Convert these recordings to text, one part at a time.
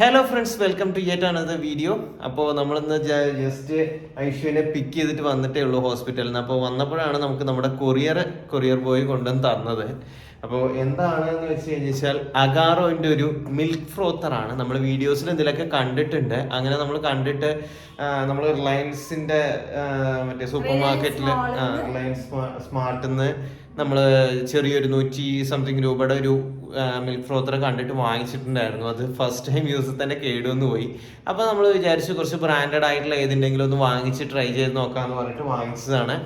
Hello friends, welcome to yet another video. അപ്പോൾ നമ്മളിന്ന് just ഐഷുവിനെ പിക്ക് ചെയ്തിട്ട് വന്നിട്ടേ ഉള്ളൂ ഹോസ്പിറ്റലിൽ നിന്ന്. അപ്പോൾ വന്നപ്പോഴാണ് നമുക്ക് നമ്മുടെ കൊറിയർ ബോയ് കൊണ്ടുവന്ന് തന്നത്. അപ്പോൾ എന്താണെന്ന് വെച്ച് കഴിഞ്ഞാൽ അഗാറോൻ്റെ ഒരു മിൽക്ക് ഫ്രോത്തർ ആണ്. നമ്മൾ വീഡിയോസിൽ ഇതിലൊക്കെ കണ്ടിട്ടുണ്ട്. അങ്ങനെ നമ്മൾ കണ്ടിട്ട് നമ്മൾ റിലയൻസിൻ്റെ മറ്റേ സൂപ്പർ മാർക്കറ്റിൽ റിലയൻസ് സ്മാർട്ടിൽ നിന്ന് നമ്മൾ ചെറിയൊരു 100 സംതിങ് രൂപയുടെ ഒരു മിൽക്ക് ഫ്രോത്തർ കണ്ടിട്ട് വാങ്ങിച്ചിട്ടുണ്ടായിരുന്നു. അത് ഫസ്റ്റ് ടൈം യൂസിൽ തന്നെ കേടുവന്ന് പോയി. അപ്പോൾ നമ്മൾ വിചാരിച്ചു കുറച്ച് ബ്രാൻഡഡ് ആയിട്ടുള്ള ഏതെങ്കിലും ഒന്ന് വാങ്ങിച്ച് ട്രൈ ചെയ്ത് നോക്കാമെന്ന് പറഞ്ഞിട്ട് വാങ്ങിച്ചതാണ്.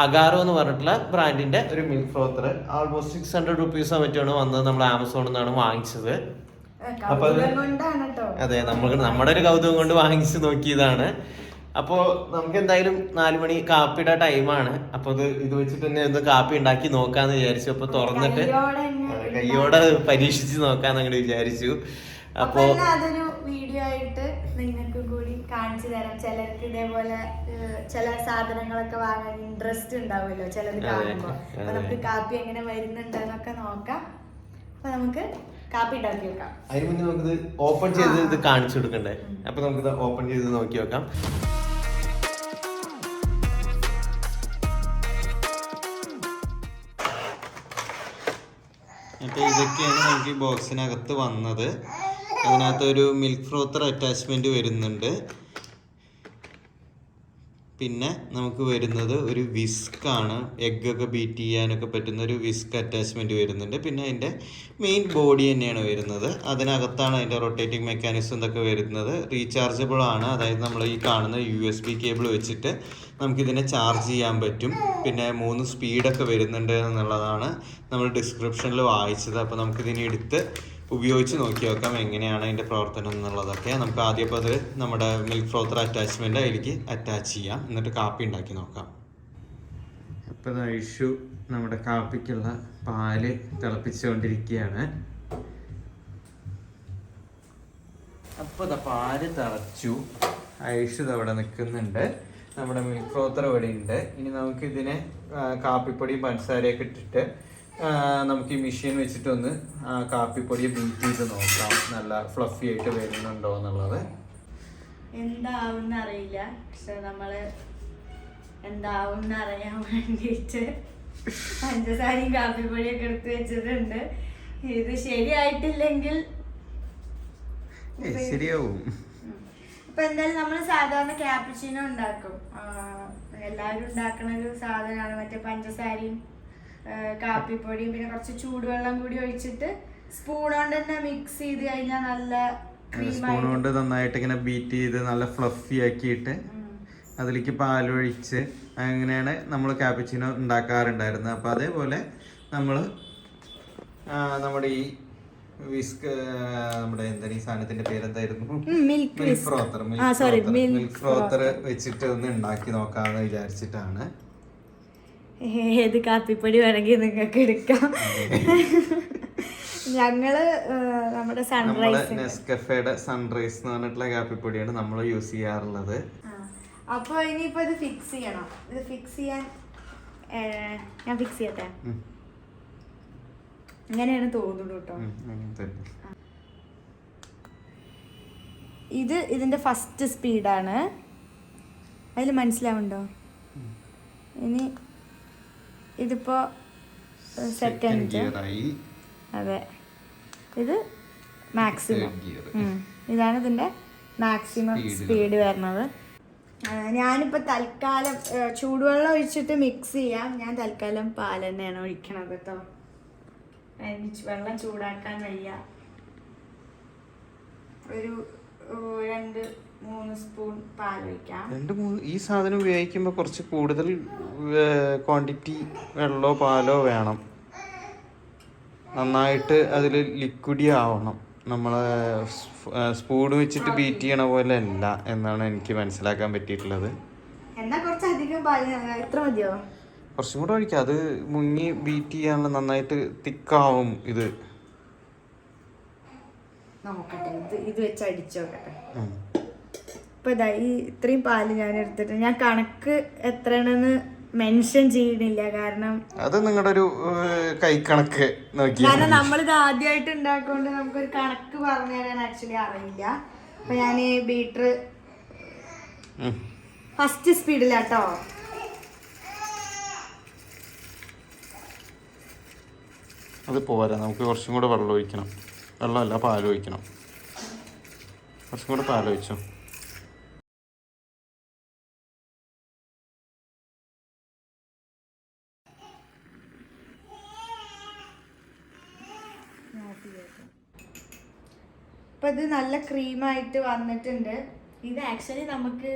അഗാറോ എന്ന് പറഞ്ഞിട്ടുള്ള ബ്രാൻഡിന്റെ ഒരു മിൽക്ക് ഫ്രോത്തർ. ആൾമോസ്റ്റ് 600 റുപ്പീസോ മറ്റാണ് വന്നത്. നമ്മൾ ആമസോണിൽ നിന്നാണ് വാങ്ങിച്ചത്. അപ്പൊ അതെ, നമ്മുടെ ഒരു കൗതുകം കൊണ്ട് വാങ്ങിച്ച് നോക്കിയതാണ്. അപ്പോൾ നമുക്ക് എന്തായാലും 4 മണി കാപ്പിയുടെ ടൈമാണ്. അപ്പോൾ ഇത് വെച്ചിട്ട് തന്നെ ഒന്ന് കാപ്പി ഉണ്ടാക്കി നോക്കാന്ന് വിചാരിച്ചു. അപ്പൊ തുറന്നിട്ട് കയ്യോടെ പരീക്ഷിച്ച് നോക്കാന്ന് അങ്ങോട്ട് വിചാരിച്ചു. അപ്പൊ അതൊരു വീഡിയോ ആയിട്ട് നിങ്ങൾക്ക് കൂടി കാണിച്ചു തരാം. ചിലർക്ക് ഇതേപോലെ ചില സാധനങ്ങളൊക്കെ വാങ്ങാൻ ഇൻട്രസ്റ്റ് ഉണ്ടാവുമല്ലോ ചിലത് കാണുമ്പോ. അപ്പൊ നമുക്ക് കാപ്പി എങ്ങനെ വരുന്നുണ്ടെന്നൊക്കെ നോക്കാം. അപ്പൊ നമുക്ക് കാപ്പി ഉണ്ടാക്കി വെക്കാം. അതിന് മുന്നേ നമുക്കിത് ഓപ്പൺ ചെയ്ത് ഇത് കാണിച്ചു കൊടുക്കണ്ടേ? അപ്പൊ നമുക്കിത് ഓപ്പൺ ചെയ്ത് നോക്കി വെക്കാം. അപ്പോൾ ഇതൊക്കെയാണ് നമുക്ക് ഈ ബോക്സിനകത്ത് വന്നത്. അതിനകത്തൊരു മിൽക്ക് ഫ്രോത്തർ അറ്റാച്ച്മെൻറ്റ് വരുന്നുണ്ട്. പിന്നെ നമുക്ക് വരുന്നത് ഒരു വിസ്കാണ്. എഗ്ഗൊക്കെ ബീറ്റ് ചെയ്യാനൊക്കെ പറ്റുന്ന ഒരു വിസ്ക് അറ്റാച്ച്മെൻറ്റ് വരുന്നുണ്ട്. പിന്നെ അതിൻ്റെ മെയിൻ ബോഡി തന്നെയാണ് വരുന്നത്. അതിനകത്താണ് അതിൻ്റെ റൊട്ടേറ്റിംഗ് മെക്കാനിസം ഇതൊക്കെ വരുന്നത്. റീചാർജബിൾ ആണ്. അതായത് നമ്മൾ ഈ കാണുന്ന USB കേബിൾ വെച്ചിട്ട് നമുക്കിതിനെ ചാർജ് ചെയ്യാൻ പറ്റും. പിന്നെ 3 സ്പീഡൊക്കെ വരുന്നുണ്ട് എന്നുള്ളതാണ് നമ്മൾ ഡിസ്ക്രിപ്ഷനിൽ വായിച്ചത്. അപ്പോൾ നമുക്കിതിനെ എടുത്ത് ഉപയോഗിച്ച് നോക്കി നോക്കാം എങ്ങനെയാണ് അതിൻ്റെ പ്രവർത്തനം എന്നുള്ളതൊക്കെ. നമുക്ക് ആദ്യം അപ്പോൾ അത് നമ്മുടെ മിൽക്ക് ഫ്രോത്തർ അറ്റാച്ച്മെൻറ്റ് അതിലേക്ക് അറ്റാച്ച് ചെയ്യാം. എന്നിട്ട് കാപ്പി ഉണ്ടാക്കി നോക്കാം. അപ്പോൾ ഐഷു നമ്മുടെ കാപ്പിക്കുള്ള പാല് തിളപ്പിച്ചുകൊണ്ടിരിക്കുകയാണ്. അപ്പോൾ പാല് തിളച്ചു. ഐഷു അവിടെ നിൽക്കുന്നുണ്ട്. നമ്മുടെ മിൽക്ക് ഫ്രോത്തർ ഇവിടെ ഉണ്ട്. ഇനി നമുക്കിതിനെ കാപ്പിപ്പൊടിയും പഞ്ചസാരയൊക്കെ ഇട്ടിട്ട് നമുക്ക് ഈ മെഷീൻ വെച്ചിട്ടൊന്ന് കാപ്പിപ്പൊടിയെ ബീറ്റ് ചെയ്ത് നോക്കാം. നല്ല ഫ്ലഫി ആയിട്ട് വരുന്നുണ്ടോ എന്നുള്ളത്. എന്താവും അറിയില്ല, പക്ഷെ നമ്മള് എന്താവും അറിയാൻ വേണ്ടിയിട്ട് പഞ്ചസാരയും കാപ്പിപ്പൊടിയൊക്കെ എടുത്ത് വെച്ചിട്ടുണ്ട്. ഇത് ശരിയായിട്ടില്ലെങ്കിൽ ശരിയാവും. ഇപ്പൊ എന്തായാലും നമ്മൾ സാധാരണ ക്യാpuchino ഉണ്ടാക്കും. എല്ലാവരും ഉണ്ടാക്കുന്ന ഒരു സാധനമാണ്. മറ്റേ പഞ്ചസാരയും കാപ്പിപ്പൊടിയും പിന്നെ കുറച്ച് ചൂടുവെള്ളം കൂടി ഒഴിച്ചിട്ട് സ്പൂൺ കൊണ്ട് തന്നെ മിക്സ് ചെയ്ത് കഴിഞ്ഞാൽ നല്ല സ്പൂൺ കൊണ്ട് നന്നായിട്ട് ഇങ്ങനെ ബീറ്റ് ചെയ്ത് നല്ല ഫ്ലഫി ആക്കിയിട്ട് അതിലേക്ക് പാലൊഴിച്ച് അങ്ങനെയാണ് നമ്മൾ ക്യാpuchino ഉണ്ടാക്കാറുണ്ടായിരുന്നത്. അപ്പോൾ അതേപോലെ നമ്മൾ നമ്മുടെ ഈ വിസ്ക് നമ്മുടെ എന്താണ് ഈ സാധനത്തിന്റെ പേരെന്തായിരുന്നു? മിൽക്ക് ഫ്രോത്തർ വെച്ചിട്ട് ഒന്ന് ഉണ്ടാക്കി നോക്കാന്ന് വിചാരിച്ചിട്ടാണ്. ഏത് കാപ്പിപ്പൊടി വേണമെങ്കിൽ നിങ്ങൾക്ക് എടുക്കാം. ഞങ്ങള് നമ്മുടെ നെസ്കഫേയുടെ സൺറൈസ് എന്ന് പറഞ്ഞിട്ടുള്ള കാപ്പിപ്പൊടിയാണ് നമ്മൾ യൂസ് ചെയ്യാറുള്ളത്. അപ്പൊ ഇനിയിപ്പോ ഇത് ഫിക്സ് ചെയ്യണം. ഇത് ഫിക്സ് ചെയ്യാൻ ഞാൻ ഫിക്സ് ചെയ്യട്ടെ. അങ്ങനെയാണ് തോന്നുന്നു കേട്ടോ. ഇതിന്റെ ഫസ്റ്റ് സ്പീഡാണ്. അതിൽ മനസ്സിലാവുണ്ടോ? ഇനി ഇതിപ്പോ സെക്കൻഡ്. അതെ, ഇത് മാക്സിമം. ഇതാണ് ഇതിന്റെ മാക്സിമം സ്പീഡ് വരുന്നത്. ഞാനിപ്പോൾ തൽക്കാലം ചൂടുവെള്ളം ഒഴിച്ചിട്ട് മിക്സ് ചെയ്യാം. ഞാൻ തൽക്കാലം പാൽ തന്നെയാണ് ഒഴിക്കണത് കേട്ടോ. വെള്ളം ചൂടാക്കാൻ വയ്യ. ഒരു 2-3 സ്പൂൺ പാൽ ഒഴിക്കാം. 2-3 ഈ സാധനം ഉപയോഗിക്കുമ്പോൾ കുറച്ച് കൂടുതൽ ക്വാണ്ടിറ്റി വെള്ളമോ പാലോ വേണം. നന്നായിട്ട് അതിൽ ലിക്വിഡി ആവണം. നമ്മൾ സ്പൂൺ വെച്ചിട്ട് ബീറ്റ് ചെയ്യണ പോലെ അല്ല എന്നാണ് എനിക്ക് മനസ്സിലാക്കാൻ പറ്റിയിട്ടുള്ളത്. എന്നാ കുറച്ചധികം പാൽ ഇത്ര മതിയോ? കുറച്ചും കൂടെ ഒഴിക്കാം. അത് മുങ്ങി ബീറ്റ് ചെയ്യാനുള്ള നന്നായിട്ട് തിക്കാവും. ഇത് നോക്കട്ടെ, ഇത് വെച്ച് അടിച്ചോക്കട്ടെ. ഇപ്പൊ ഇതാ ഈ ഇത്രയും പാല് ഞാൻ എടുത്തിട്ട് ഞാൻ കണക്ക് എത്രയാണെന്ന് മെൻഷൻ ചെയ്യണില്ല, കാരണം അത് നിങ്ങളുടെ ഒരു കൈക്കണക്ക് നോക്കി. കാരണം നമ്മളിത് ആദ്യമായിട്ട് ഉണ്ടാക്കുകൊണ്ട് നമുക്കൊരു കണക്ക് പറഞ്ഞു തരാൻ ആക്ച്വലി അറിയില്ല. അപ്പൊ ഞാൻ ബീറ്റർ ഫസ്റ്റ് സ്പീഡിലാട്ടോ. അത് പോരാ, നമുക്ക് കുറച്ചും കൂടെ വെള്ളം ഒഴിക്കണം. വെള്ളമല്ല, പാലൊഴിക്കണം. കുറച്ചും കൂടെ പാലൊഴിച്ചോ. ഇപ്പൊ ഇത് നല്ല ക്രീമായിട്ട് വന്നിട്ടുണ്ട്. ഇത് ആക്ച്വലി നമുക്ക്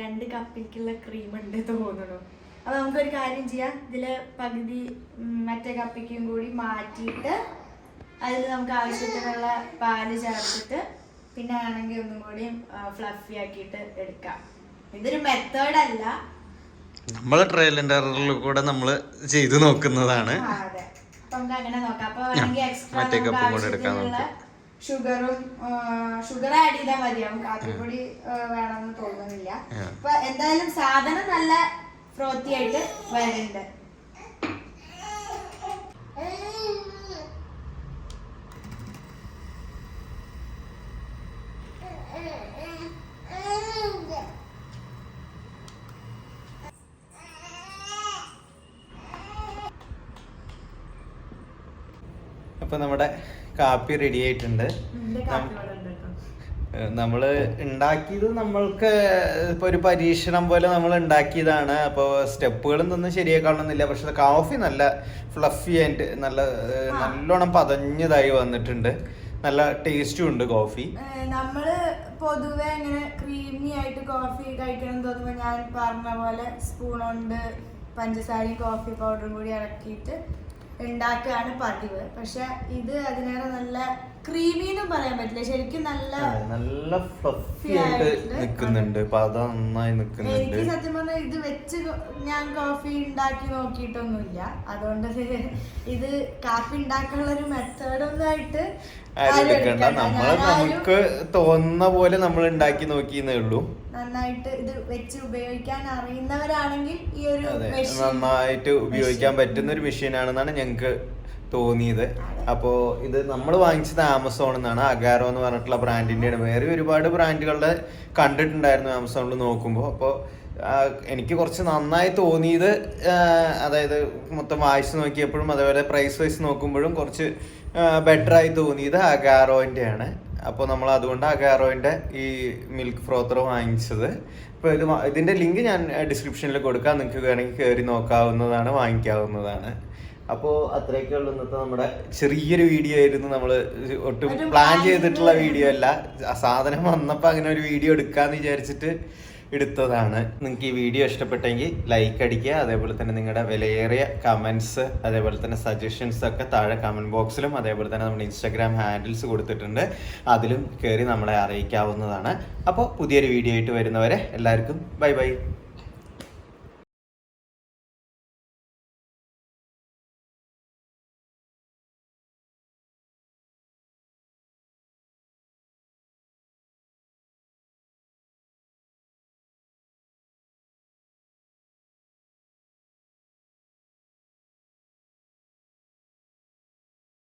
2 കപ്പിലേക്കുള്ള ക്രീം ഉണ്ട് തോന്നുന്നു. അപ്പൊ നമുക്കൊരു കാര്യം ചെയ്യാം, ഇതില് പകുതി മറ്റേ കപ്പിക്കും കൂടി മാറ്റിയിട്ട് അതിൽ നമുക്ക് ആവശ്യത്തിനുള്ള പാല് ചേർത്തിട്ട് പിന്നെ ആണെങ്കിൽ ഒന്നും കൂടി ഫ്ലഫി ആക്കിയിട്ട് എടുക്കാം. ഇതൊരു മെത്തേഡ് അല്ല, നമ്മള് ട്രയൽ ആൻഡ് എററിൽ കൂടെ നമ്മള് ചെയ്തു നോക്കുന്നതാണ്. അതെ. അപ്പൊ നമുക്ക് അങ്ങനെ നോക്കാം. അപ്പൊ വേണമെങ്കിൽ എക്സ്ട്രാ ആവശ്യത്തിനുള്ള ഷുഗർ ആഡ് ചെയ്താൽ മതിയാവും. കാപ്പിപ്പൊടി വേണമെന്ന് തോന്നുന്നില്ല. അപ്പൊ എന്തായാലും സാധനം നല്ല ഫ്രോത്തി ആയിട്ട് വരുന്നുണ്ട്. അപ്പൊ നമ്മുടെ കാപ്പി റെഡി ആയിട്ടുണ്ട്. നമ്മള് ഉണ്ടാക്കിയത് നമ്മൾക്ക് ഇപ്പൊ ഒരു പരീക്ഷണം പോലെ നമ്മൾ ഉണ്ടാക്കിയതാണ്. അപ്പോൾ സ്റ്റെപ്പുകളൊന്നും ശരിയാക്കണമെന്നില്ല. പക്ഷെ കോഫി നല്ല ഫ്ലഫി ആയിട്ട് നല്ലോണം പതഞ്ഞതായി വന്നിട്ടുണ്ട്. നല്ല ടേസ്റ്റും ഉണ്ട് കോഫി. നമ്മള് പൊതുവെ ഇങ്ങനെ ക്രീമി ആയിട്ട് കോഫി കഴിക്കണം തോന്നുമ്പോ ഞാൻ പറഞ്ഞ പോലെ സ്പൂൺ കൊണ്ട് പഞ്ചസാരയും കോഫി പൗഡറും കൂടി ഇറക്കിയിട്ട് ഉണ്ടാക്കുകയാണ് പതിവ്. പക്ഷെ ഇത് അതിനേറെ നല്ല ക്രീമി എന്നും പറയാൻ പറ്റില്ല, ശരിക്കും നല്ല ഫ്ലഫി ആയിട്ട് നിൽക്കുന്നുണ്ട്. നന്നായി നിൽക്കുന്നുണ്ട്. എനിക്ക് സത്യം പറഞ്ഞാൽ ഇത് വെച്ച് ഞാൻ കോഫി ഉണ്ടാക്കി നോക്കിയിട്ടൊന്നുമില്ല. അതുകൊണ്ട് ഇത് കാപ്പി ഉണ്ടാക്കാനുള്ള ഒരു മെത്തേഡൊന്നും ആയിട്ട് നമുക്ക് തോന്നുന്ന പോലെ നമ്മൾ ഉണ്ടാക്കി നോക്കിയെന്നേ ഉള്ളൂ. നന്നായിട്ട് ഇത് വെച്ച് ഉപയോഗിക്കാൻ അറിയുന്നവരാണെങ്കിൽ ഈ ഒരു നന്നായിട്ട് ഉപയോഗിക്കാൻ പറ്റുന്ന ഒരു മെഷീൻ ആണെന്നാണ് ഞങ്ങൾക്ക് തോന്നിയത്. അപ്പോൾ ഇത് നമ്മൾ വാങ്ങിച്ചത് ആമസോണിൽ നിന്നാണ്. അഗാറോ എന്ന് പറഞ്ഞിട്ടുള്ള ബ്രാൻഡിൻ്റെയാണ്. വേറെ ഒരുപാട് ബ്രാൻഡുകളുടെ കണ്ടിട്ടുണ്ടായിരുന്നു ആമസോണിൽ നോക്കുമ്പോൾ. അപ്പോൾ എനിക്ക് കുറച്ച് നന്നായി തോന്നിയത്, അതായത് മൊത്തം വായിച്ച് നോക്കിയപ്പോഴും അതേപോലെ പ്രൈസ് വൈസ് നോക്കുമ്പോഴും കുറച്ച് ബെറ്ററായി തോന്നിയത് അഗാറോൻ്റെ. അപ്പോൾ നമ്മൾ അതുകൊണ്ട് അഗാറോൻ്റെ ഈ മിൽക്ക് ഫ്രോത്തർ വാങ്ങിച്ചത്. ഇപ്പോൾ ഇതിൻ്റെ ലിങ്ക് ഞാൻ ഡിസ്ക്രിപ്ഷനിൽ കൊടുക്കാം, നിങ്ങൾക്ക് വേണമെങ്കിൽ കയറി നോക്കാവുന്നതാണ്, വാങ്ങിക്കാവുന്നതാണ്. അപ്പോൾ അത്രയൊക്കെ ഉള്ളൂ ഇന്നത്തെ നമ്മുടെ ചെറിയൊരു വീഡിയോ ആയിരുന്നു. നമ്മൾ ഒട്ടും പ്ലാൻ ചെയ്തിട്ടുള്ള വീഡിയോ അല്ല. ആ സാധനം വന്നപ്പോൾ അങ്ങനെ ഒരു വീഡിയോ എടുക്കാമെന്ന് വിചാരിച്ചിട്ട് എടുത്തതാണ്. നിങ്ങൾക്ക് ഈ വീഡിയോ ഇഷ്ടപ്പെട്ടെങ്കിൽ ലൈക്ക് അടിക്കുക. അതേപോലെ തന്നെ നിങ്ങളുടെ വിലയേറിയ കമൻസ്, അതേപോലെ തന്നെ സജഷൻസ് ഒക്കെ താഴെ കമൻറ്റ് ബോക്സിലും അതേപോലെ തന്നെ നമ്മുടെ ഇൻസ്റ്റാഗ്രാം ഹാൻഡിൽസ് കൊടുത്തിട്ടുണ്ട്, അതിലും കയറി നമ്മളെ അറിയിക്കാവുന്നതാണ്. അപ്പോൾ പുതിയൊരു വീഡിയോ ആയിട്ട് വരുന്നവരെ എല്ലാവർക്കും ബൈ ബൈ.